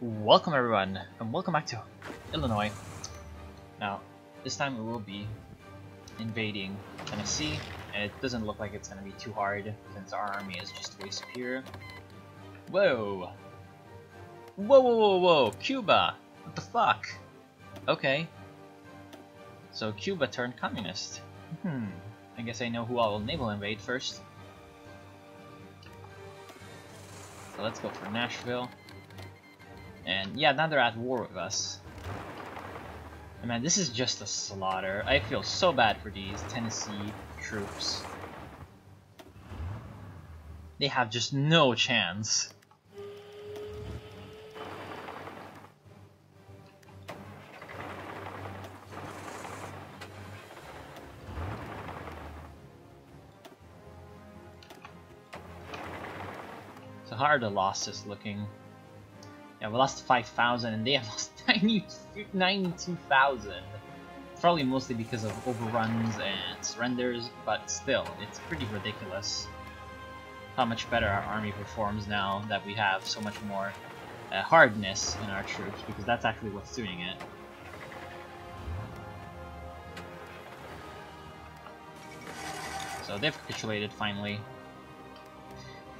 Welcome everyone, and welcome back to Illinois. Now, this time we will be invading Tennessee, and it doesn't look like it's going to be too hard since our army is just way superior. Whoa! Whoa, whoa, whoa, whoa! Cuba! What the fuck? Okay. So Cuba turned communist. I guess I know who I will naval invade first. So let's go for Nashville. And yeah, now they're at war with us. And man, this is just a slaughter. I feel so bad for these Tennessee troops. They have just no chance. So how are the losses looking? Yeah, we lost 5,000 and they have lost 92,000. Probably mostly because of overruns and surrenders, but still, it's pretty ridiculous how much better our army performs now that we have so much more hardness in our troops, because that's actually what's doing it. So they've capitulated finally.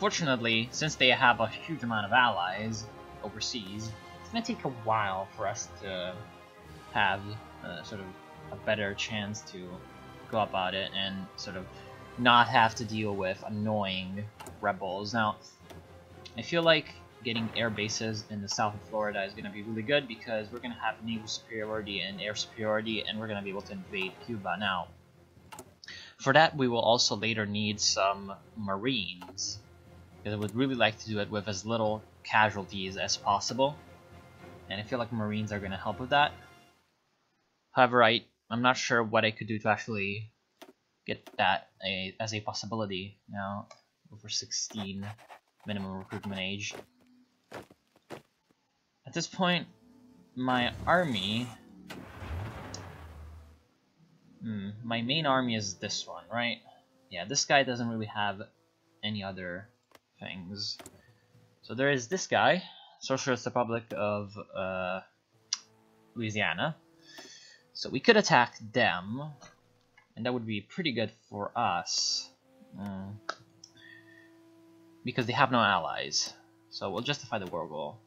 Fortunately, since they have a huge amount of allies overseas, it's going to take a while for us to have sort of a better chance to go about it and sort of not have to deal with annoying rebels. Now, I feel like getting air bases in the south of Florida is going to be really good because we're going to have naval superiority and air superiority, and we're going to be able to invade Cuba. Now, for that, we will also later need some Marines, because I would really like to do it with as little casualties as possible, and I feel like Marines are going to help with that. However, I'm not sure what I could do to actually get that as a possibility. Now, over 16 minimum recruitment age. At this point, my army, my main army is this one, right? Yeah, this guy doesn't really have any other things. So there is this guy, Socialist Republic of Louisiana. So we could attack them, and that would be pretty good for us, because they have no allies. So we'll justify the war goal.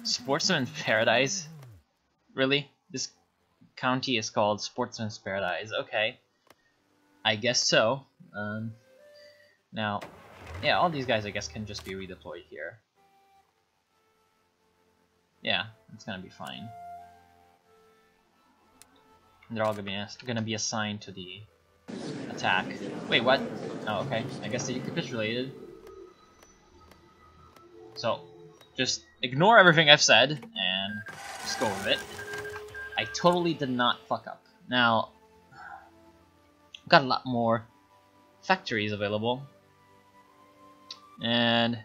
Sportsman's Paradise? Really? This county is called Sportsman's Paradise. Okay, I guess so. Now, yeah, all these guys I guess can just be redeployed here. Yeah, it's gonna be fine. And they're all gonna be assigned to the attack. Wait, what? Oh, okay. I guess they capitulated. So, just ignore everything I've said and just go with it. I totally did not fuck up. Now, I've got a lot more factories available, and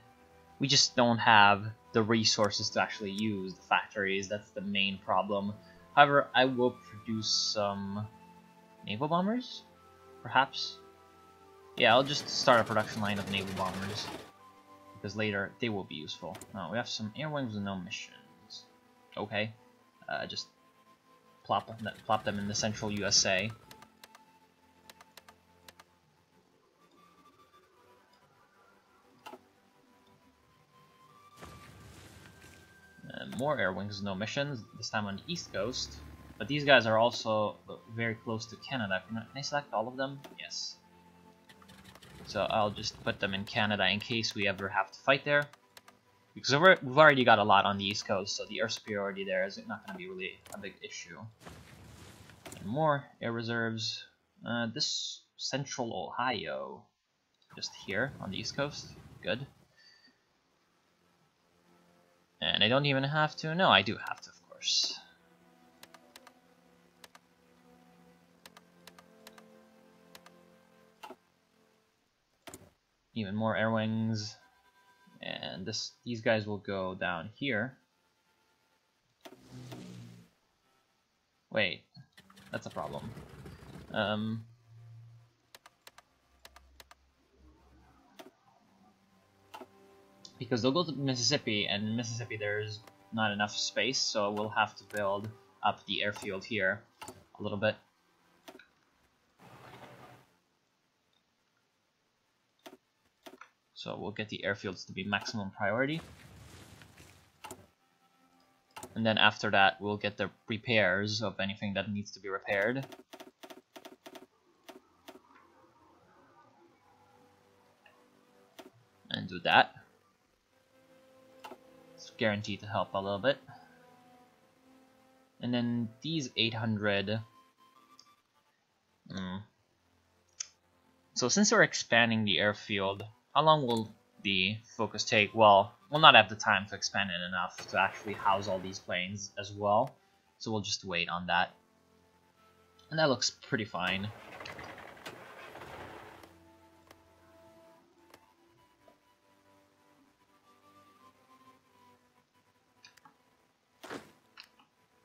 we just don't have the resources to actually use the factories. That's the main problem. However, I will produce some naval bombers, perhaps. Yeah, I'll just start a production line of naval bombers, because later they will be useful. Now, we have some air wings with no missions. Okay, just plop them in the central USA. More air wings, no missions, this time on the east coast. But these guys are also very close to Canada. Can I select all of them? Yes. So I'll just put them in Canada in case we ever have to fight there. Because we've already got a lot on the east coast, so the air superiority there is not going to be really a big issue. And more air reserves. This central Ohio, just here on the east coast. Good. And I don't even have to. No, I do have to, of course. Even more air wings. And these guys will go down here. Wait, that's a problem. because they'll go to Mississippi, and in Mississippi there's not enough space, so we'll have to build up the airfield here a little bit. So we'll get the airfields to be maximum priority. And then after that, we'll get the repairs of anything that needs to be repaired. And do that. It's guaranteed to help a little bit. And then these 800... So since we're expanding the airfield, how long will the focus take? Well, we'll not have the time to expand it enough to actually house all these planes as well. So we'll just wait on that. And that looks pretty fine.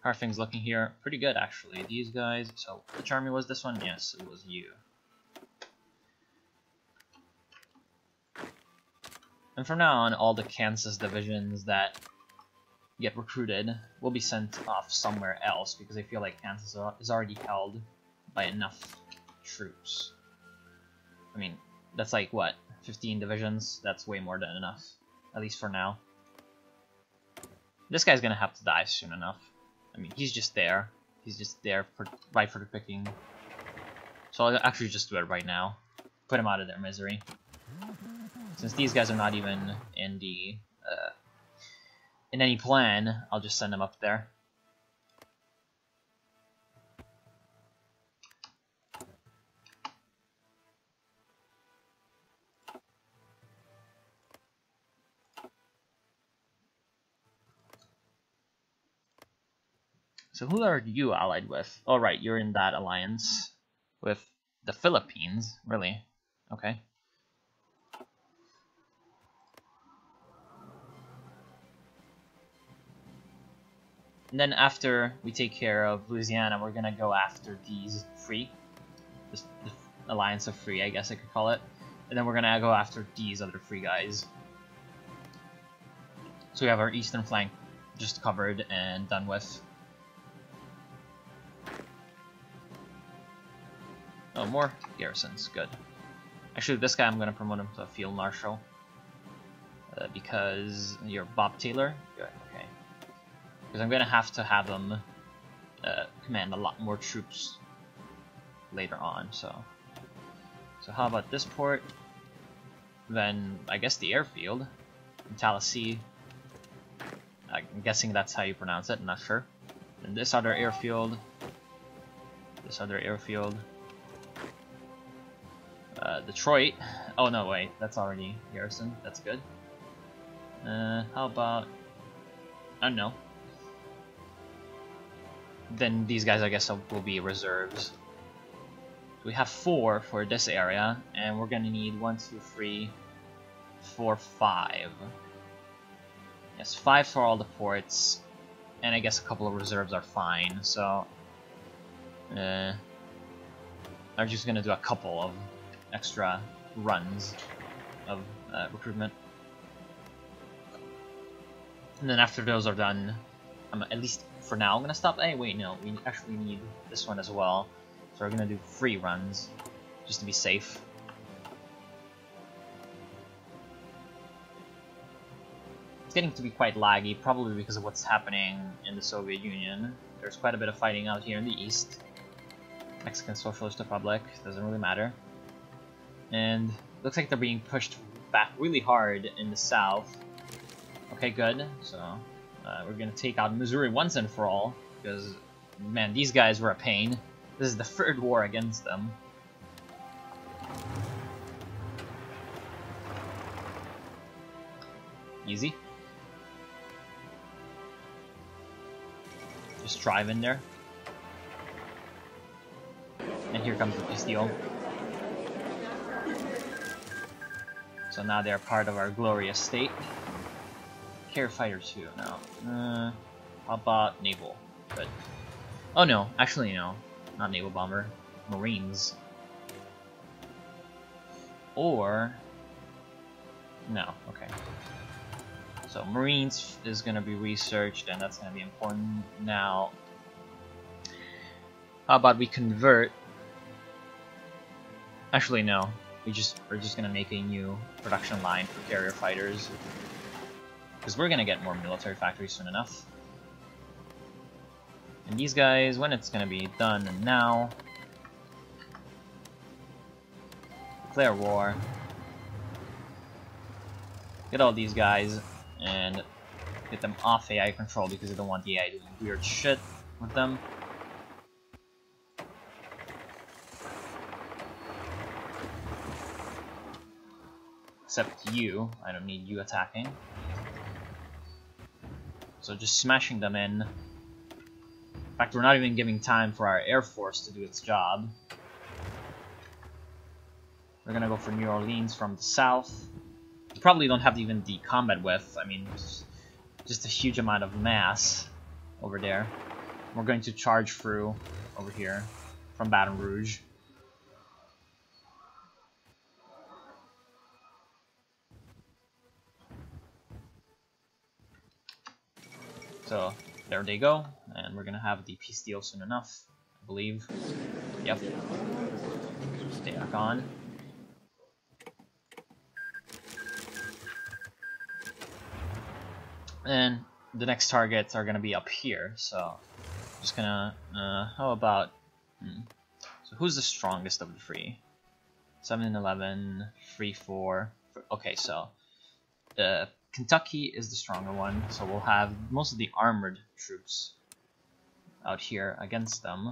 How are things looking here? Pretty good, actually. These guys... So, which army was this one? Yes, it was you. And from now on, all the Kansas divisions that get recruited will be sent off somewhere else, because I feel like Kansas is already held by enough troops. I mean, that's like, what, 15 divisions? That's way more than enough, at least for now. This guy's gonna have to die soon enough. I mean, he's just there. He's just there for, right for the picking. So I'll actually just do it right now. Put him out of their misery. Since these guys are not even in the in any plan, I'll just send them up there. So who are you allied with? Oh right, you're in that alliance with the Philippines, really? Okay. And then after we take care of Louisiana, we're gonna go after these free. The alliance of free, I guess I could call it. And then we're gonna go after these other free guys. So we have our eastern flank just covered and done with. Oh, more garrisons, good. Actually, this guy I'm gonna promote him to a field marshal. Because you're Bob Taylor? Good, okay. Because I'm gonna have to have him command a lot more troops later on, so how about this port? Then I guess the airfield in Tallahassee. I'm guessing that's how you pronounce it, I'm not sure. And this other airfield. This other airfield. Detroit. Oh no, wait, that's already garrison. That's good. How about... I don't know. Then these guys, I guess, will be reserves. We have 4 for this area, and we're gonna need 1, 2, 3, 4, 5. Yes, 5 for all the ports, and I guess a couple of reserves are fine. So, I'm just gonna do a couple of extra runs of recruitment. And then after those are done, at least for now, I'm gonna stop. Hey, wait, no, we actually need this one as well. So we're gonna do 3 runs, just to be safe. It's getting to be quite laggy, probably because of what's happening in the Soviet Union. There's quite a bit of fighting out here in the east. Mexican Socialist Republic, doesn't really matter. And looks like they're being pushed back really hard in the south. Okay, good. So we're gonna take out Missouri once and for all, because man, these guys were a pain. This is the 3rd war against them. Easy. Just drive in there. And here comes the Pistio. So now they're part of our glorious state. Care fighter 2 now. How about naval? Good. Oh no, actually no. Not naval bomber. Marines. Or... No, okay. So Marines is going to be researched, and that's going to be important. Now, how about we convert? Actually, no. We're just going to make a new production line for carrier fighters, because we're going to get more military factories soon enough. And these guys, when it's going to be done, and now, declare war. Get all these guys and get them off AI control because I don't want the AI doing weird shit with them. Except you, I don't need you attacking. So just smashing them in. In fact, we're not even giving time for our Air Force to do its job. We're gonna go for New Orleans from the south. We probably don't have even the combat width. I mean, just a huge amount of mass over there. We're going to charge through over here from Baton Rouge. So there they go, and we're gonna have the peace deal soon enough, I believe. Yep. Stay back on. And the next targets are gonna be up here, so just gonna how about so who's the strongest of the three? 7 and 11, 3, 4. Okay, so Kentucky is the stronger one, so we'll have most of the armored troops out here against them.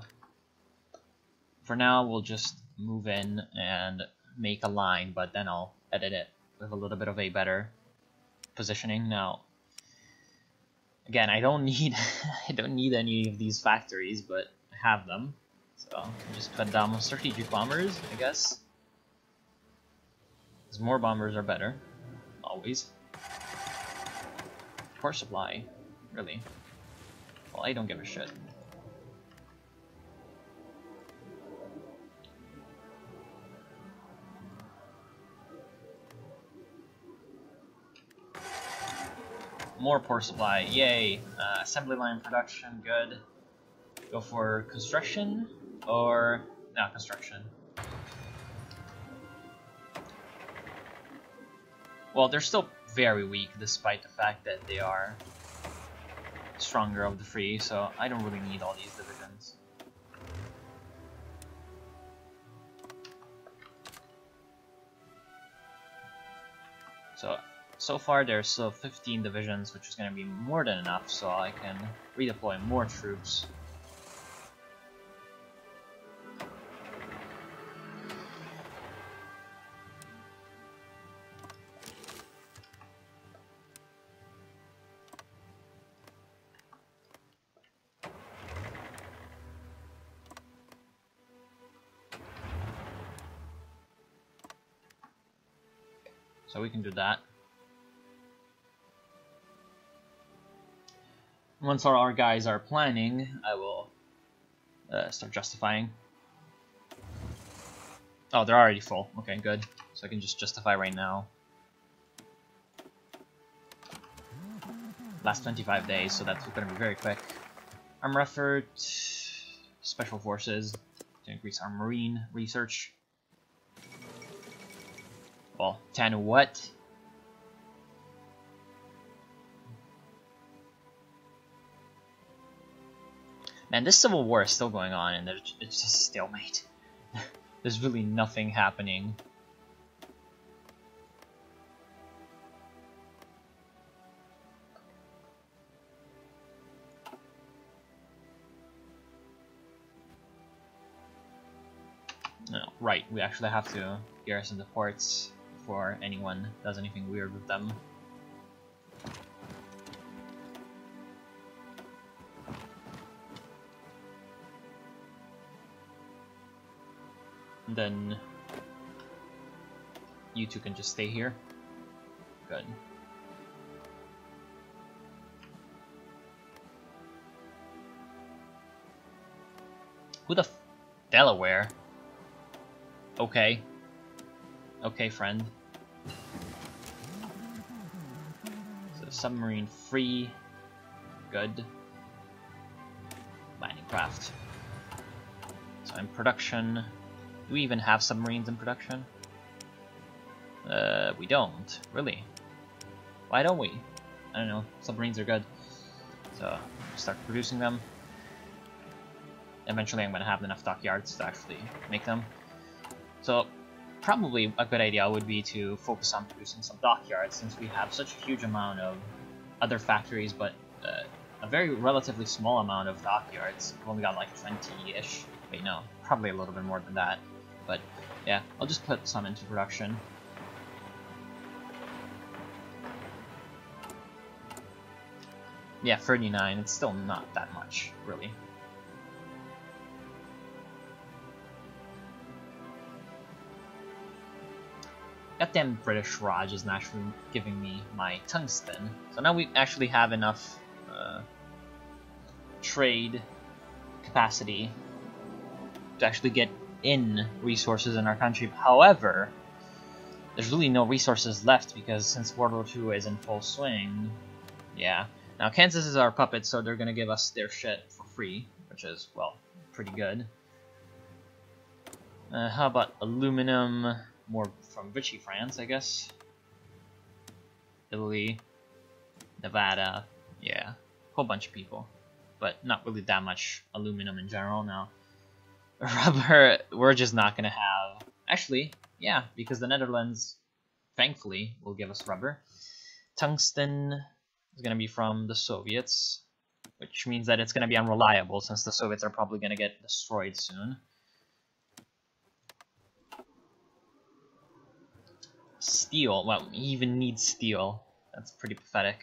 For now, we'll just move in and make a line, but then I'll edit it with a little bit of a better positioning. Now, again, I don't need I don't need any of these factories, but I have them, so I'll just put down strategic bombers, I guess. Because more bombers are better, always. Power supply, really? Well, I don't give a shit. More power supply, yay! Assembly line production, good. Go for construction, or no, construction. Well, they're still very weak, despite the fact that they are stronger of the three, so I don't really need all these divisions. So far there's still 15 divisions, which is going to be more than enough, so I can redeploy more troops. So we can do that. Once our guys are planning, I will start justifying. Oh, they're already full. Okay, good. So I can just justify right now. Last 25 days, so that's going to be very quick. Armor effort, special forces to increase our marine research. Well, 10 what? Man, this civil war is still going on, and it's just a stalemate. There's really nothing happening. No, right, we actually have to garrison the ports before anyone does anything weird with them. And then you two can just stay here. Good. Who the Delaware? Okay. Okay, friend. So submarine free. Good. Mining craft. So in production, do we even have submarines in production? We don't. Really? Why don't we? I don't know. Submarines are good. So, start producing them. Eventually I'm going to have enough dockyards to actually make them. So, probably a good idea would be to focus on producing some dockyards, since we have such a huge amount of other factories, but a very relatively small amount of dockyards. We've only got like 20-ish. Wait, no, probably a little bit more than that. But yeah, I'll just put some into production. Yeah, 39, it's still not that much, really. Goddamn British Raj is naturally giving me my tungsten. So now we actually have enough trade capacity to actually get in resources in our country. However, there's really no resources left because since World War II is in full swing, yeah. Now Kansas is our puppet, so they're gonna give us their shit for free, which is, well, pretty good. How about aluminum? More from Vichy France, I guess. Italy, Nevada, yeah, a whole bunch of people, but not really that much aluminum in general now. Rubber, we're just not gonna have. Actually, yeah, because the Netherlands, thankfully, will give us rubber. Tungsten is gonna be from the Soviets, which means that it's gonna be unreliable since the Soviets are probably gonna get destroyed soon. Steel, well, we even need steel. That's pretty pathetic.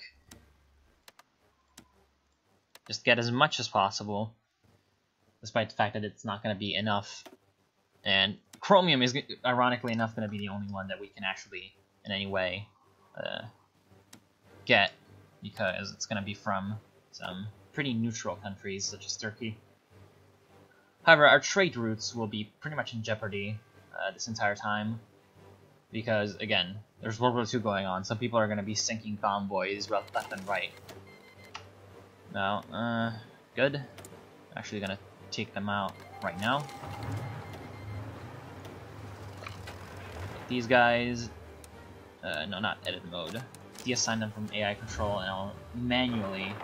Just get as much as possible, despite the fact that it's not going to be enough. And chromium is, ironically enough, going to be the only one that we can actually, in any way, get, because it's going to be from some pretty neutral countries, such as Turkey. However, our trade routes will be pretty much in jeopardy this entire time. Because, again, there's World War II going on. Some people are going to be sinking convoys left and right. Now, good. Actually going to take them out right now. These guys... no, not edit mode. Deassign them from AI control, and I'll manually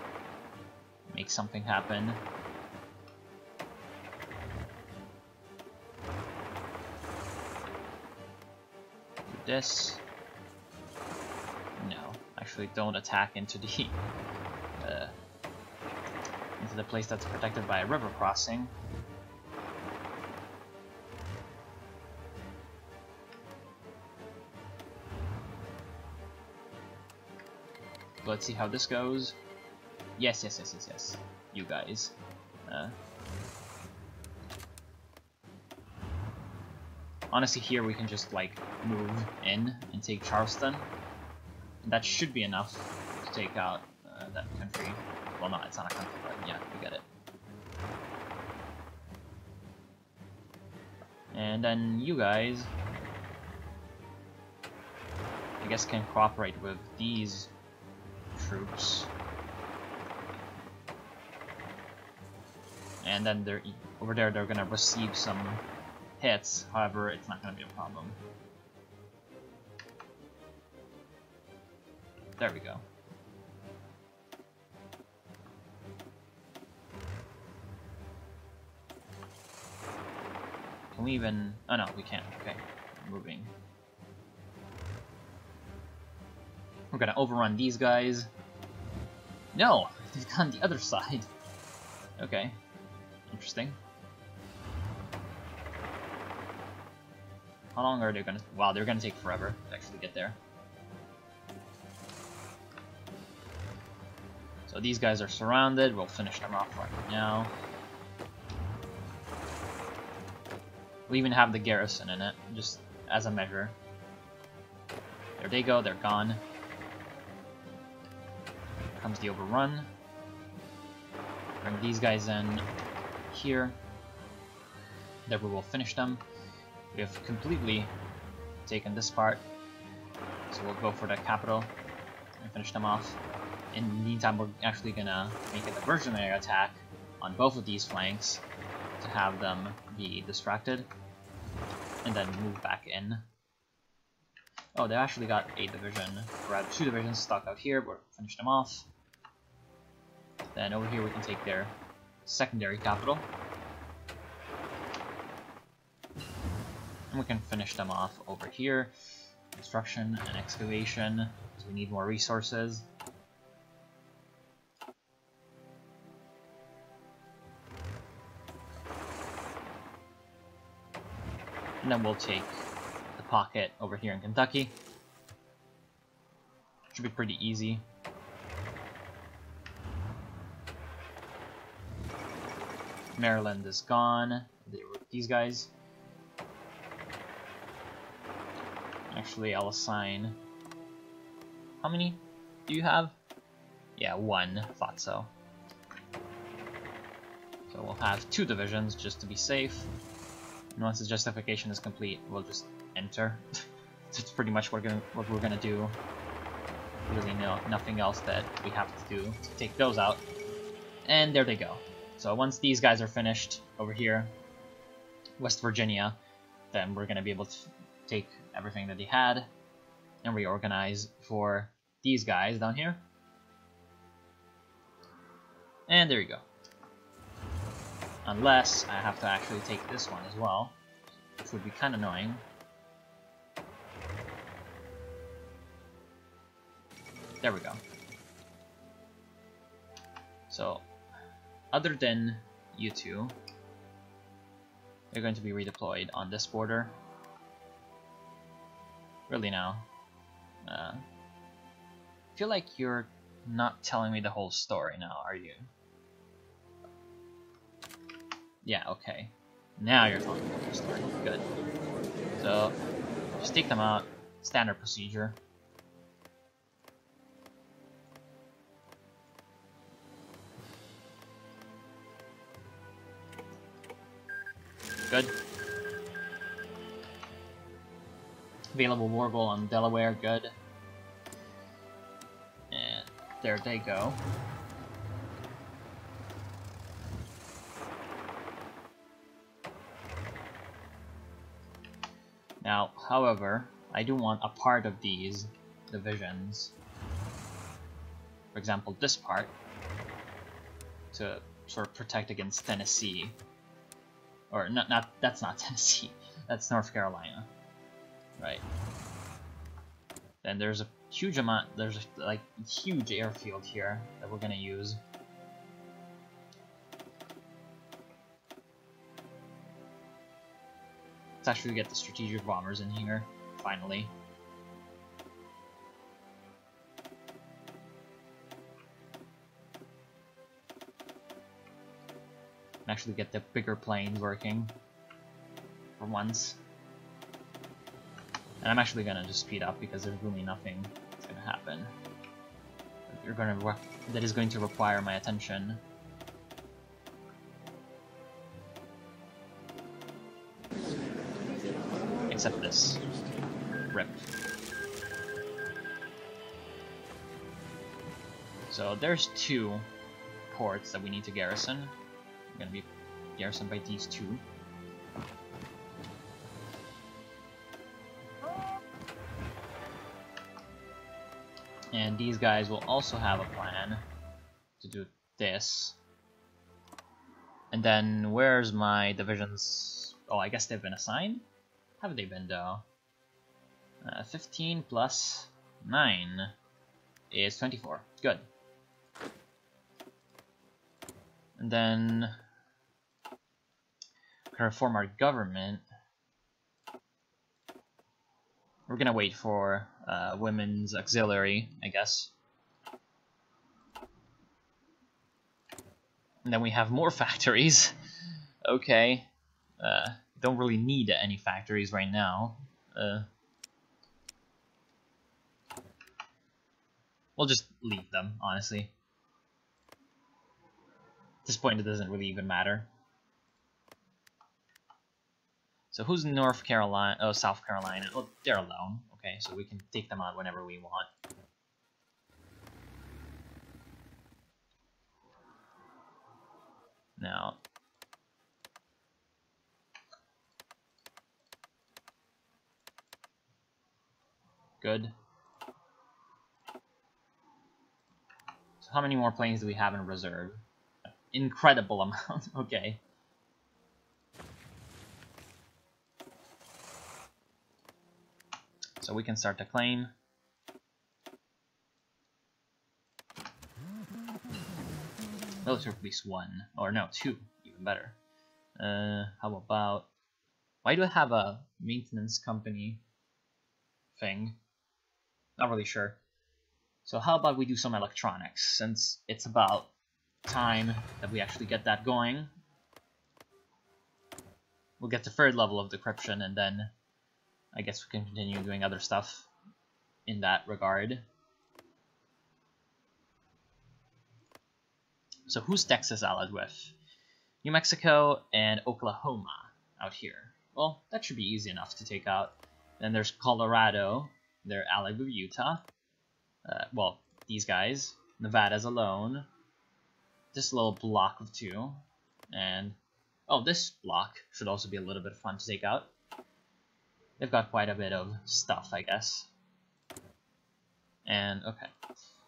make something happen. This. No, actually don't attack into the place that's protected by a river crossing. Let's see how this goes. Yes. You guys. Honestly, here we can just, like, move in and take Charleston. And that should be enough to take out that country. Well, no, it's not a country, but yeah, we get it. And then you guys, I guess, can cooperate with these troops. And then they're over there, they're gonna receive some hits, however, it's not going to be a problem. There we go. Can we even... Oh no, we can't. Okay, moving. We're going to overrun these guys. No! They've gone the other side. Okay. Interesting. How long are they gonna... Wow, they're gonna take forever to actually get there. So these guys are surrounded. We'll finish them off right now. We'll even have the garrison in it, just as a measure. There they go, they're gone. Here comes the overrun. Bring these guys in here. There we will finish them. We have completely taken this part, so we'll go for the capital and finish them off. in the meantime, we're actually gonna make a diversionary attack on both of these flanks to have them be distracted, and then move back in. Oh, they actually got a division, or rather 2 divisions stuck out here, but we'll finish them off. Then over here we can take their secondary capital. And we can finish them off over here. Construction and excavation, because we need more resources. And then we'll take the pocket over here in Kentucky. Should be pretty easy. Maryland is gone. These guys. Actually, I'll assign... How many do you have? Yeah, 1. Thought so. So we'll have 2 divisions just to be safe. And once the justification is complete, we'll just enter. That's pretty much what we're gonna do. Really nothing else that we have to do to take those out. And there they go. So once these guys are finished over here, West Virginia, then we're gonna be able to take everything that they had and reorganize for these guys down here. And there you go. Unless I have to actually take this one as well, which would be kind of annoying. There we go. So, other than you two, they're going to be redeployed on this border. Really now. I feel like you're not telling me the whole story now, are you? Yeah, okay. Now you're telling me the whole story. Good. So, just take them out. Standard procedure. Good. Available war goal on Delaware, good. And there they go. Now, however, I do want a part of these divisions, for example this part, to sort of protect against Tennessee. Or that's not Tennessee, that's North Carolina. Right. Then there's a huge amount, there's like a huge airfield here that we're gonna use. Let's actually get the strategic bombers in here, finally. And actually get the bigger planes working for once. And I'm actually gonna just speed up because there's really nothing that's gonna happen. That is going to require my attention. Except this. Rip. So there's 2 ports that we need to garrison. I'm gonna be garrisoned by these 2. And these guys will also have a plan to do this. And then where's my divisions? Oh, I guess they've been assigned? Have they been though? 15 plus 9 is 24. Good. And then to reform our government. We're gonna wait for women's auxiliary, I guess. And then we have more factories. Okay. Don't really need any factories right now. We'll just leave them, honestly. At this point, it doesn't really even matter. So who's North Carolina? Oh, South Carolina. Oh, they're alone. Okay, so we can take them out whenever we want. Good. So how many more planes do we have in reserve? Incredible amount. Okay. So we can start to claim. Military police 1. Or no, 2. Even better. How about... Why do I have a maintenance company thing? Not really sure. So how about we do some electronics, since it's about time that we actually get that going. We'll get to 3rd level of decryption, and then I guess we can continue doing other stuff in that regard. So who's Texas allied with? New Mexico and Oklahoma out here. Well, that should be easy enough to take out. Then there's Colorado. They're allied with Utah. Well, these guys. Nevada's alone. This little block of 2. And, oh, this block should also be a little bit fun to take out. They've got quite a bit of stuff, I guess. And, okay.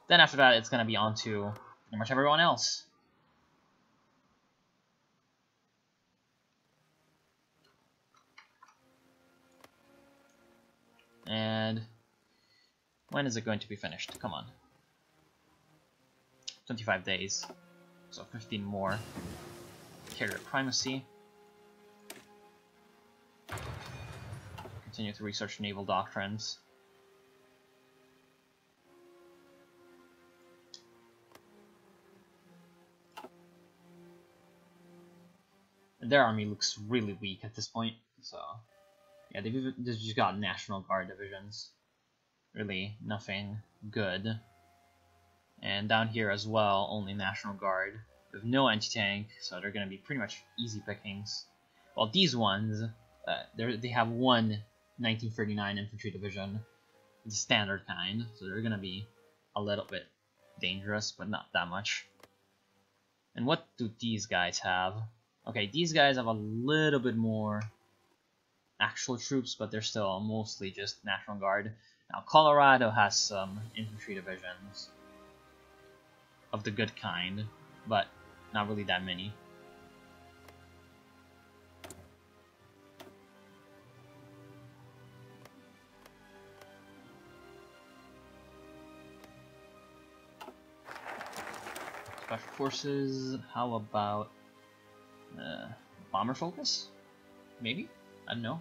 Then after that, it's going to be on to pretty much everyone else. And when is it going to be finished? Come on. 25 days. So 15 more. Carrier primacy. Continue to research naval doctrines. Their army looks really weak at this point, so yeah, they've just got National Guard divisions. Really nothing good. And down here as well, only National Guard with no anti-tank, so they're going to be pretty much easy pickings. Well, these ones, they have one 1939 infantry division, the standard kind, so they're going to be a little bit dangerous, but not that much. And what do these guys have? Okay, these guys have a little bit more actual troops, but they're still mostly just National Guard. Now, Colorado has some infantry divisions of the good kind, but not really that many. Special Forces, how about bomber focus? Maybe? I don't know.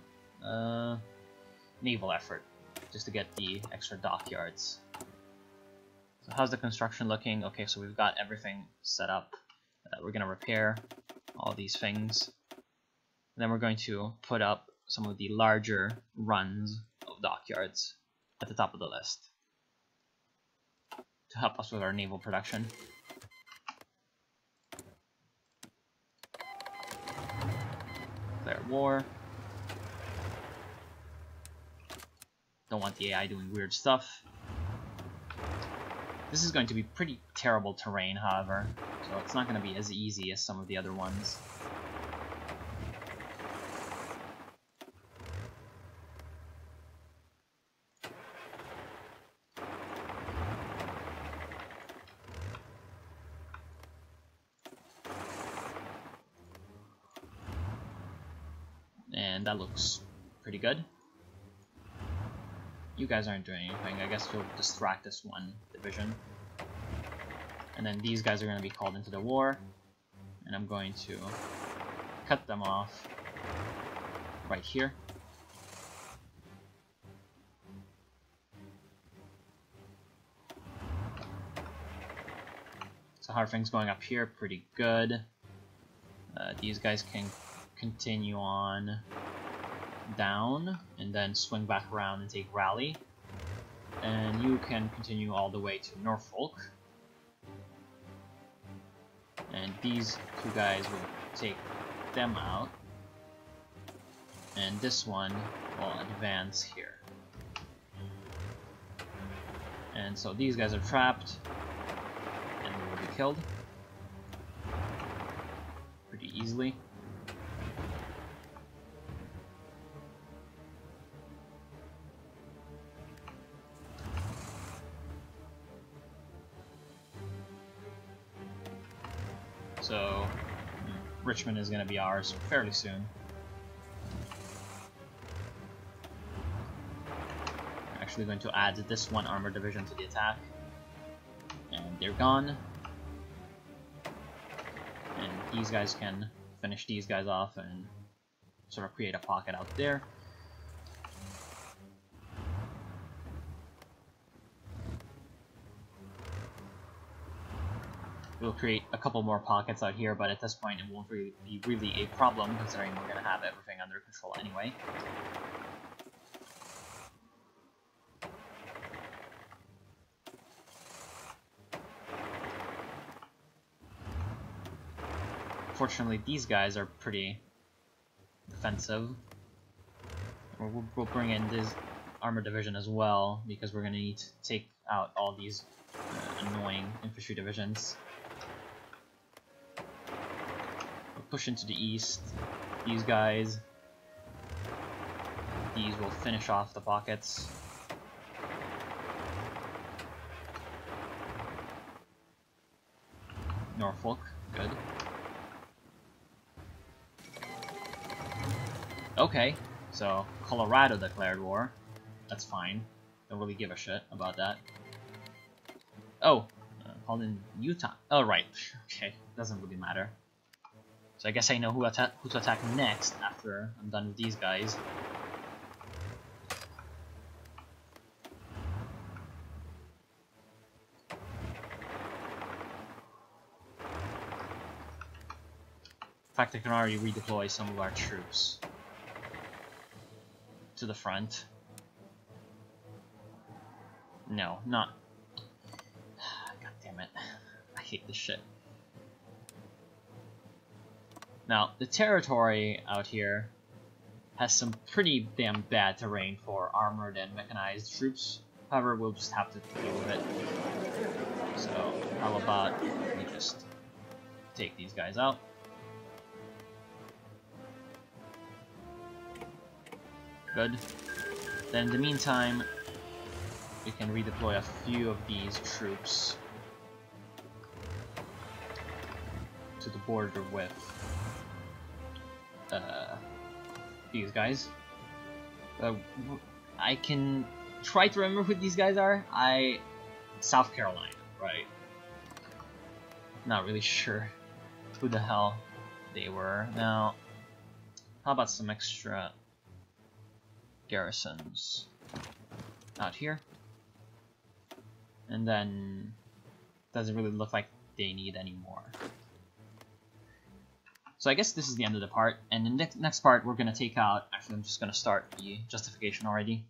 Naval effort, just to get the extra dockyards. So how's the construction looking? Okay, so we've got everything set up. We're going to repair all these things. And then we're going to put up some of the larger runs of dockyards at the top of the list to help us with our naval production. Declare war. Don't want the AI doing weird stuff. This is going to be pretty terrible terrain, however, so it's not going to be as easy as some of the other ones. And that looks pretty good. You guys aren't doing anything. I guess you'll distract this one division. And then these guys are going to be called into the war. And I'm going to cut them off right here. So how are things going up here? Pretty good. These guys can continue on down and then swing back around and take Raleigh, and you can continue all the way to Norfolk, and these two guys will take them out, and this one will advance here. And so these guys are trapped and they will be killed pretty easily. So Richmond is going to be ours fairly soon. We're actually going to add this one armored division to the attack. And they're gone. And these guys can finish these guys off and sort of create a pocket out there. We'll create a couple more pockets out here, but at this point it won't really be a problem, considering we're going to have everything under control anyway. Fortunately, these guys are pretty defensive. We'll bring in this armor division as well, because we're going to need to take out all these annoying infantry divisions. Push into the east. These guys. These will finish off the pockets. Norfolk, good. Okay, so Colorado declared war. That's fine. Don't really give a shit about that. Oh, called in Utah. Oh, right. Okay, doesn't really matter. So I guess I know who to attack next after I'm done with these guys. In fact, I can already redeploy some of our troops to the front. No, not. God damn it. I hate this shit. Now, the territory out here has some pretty damn bad terrain for armored and mechanized troops. However, we'll just have to deal with it. So, how about we just take these guys out? Good. Then in the meantime, we can redeploy a few of these troops to the border with these guys. I can try to remember who these guys are. South Carolina, right? Not really sure who the hell they were. Now, how about some extra garrisons out here? And then doesn't really look like they need any more. So I guess this is the end of the part, and in the next part we're going to take out, actually I'm just going to start the justification already.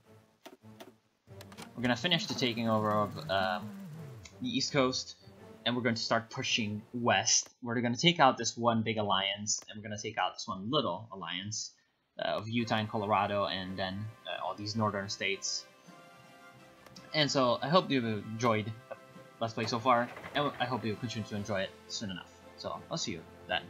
We're going to finish the taking over of the East Coast, and we're going to start pushing west. We're going to take out this one big alliance, and we're going to take out this one little alliance of Utah and Colorado, and then all these northern states. And so I hope you've enjoyed the Let's Play so far, and I hope you'll continue to enjoy it soon enough. So I'll see you then.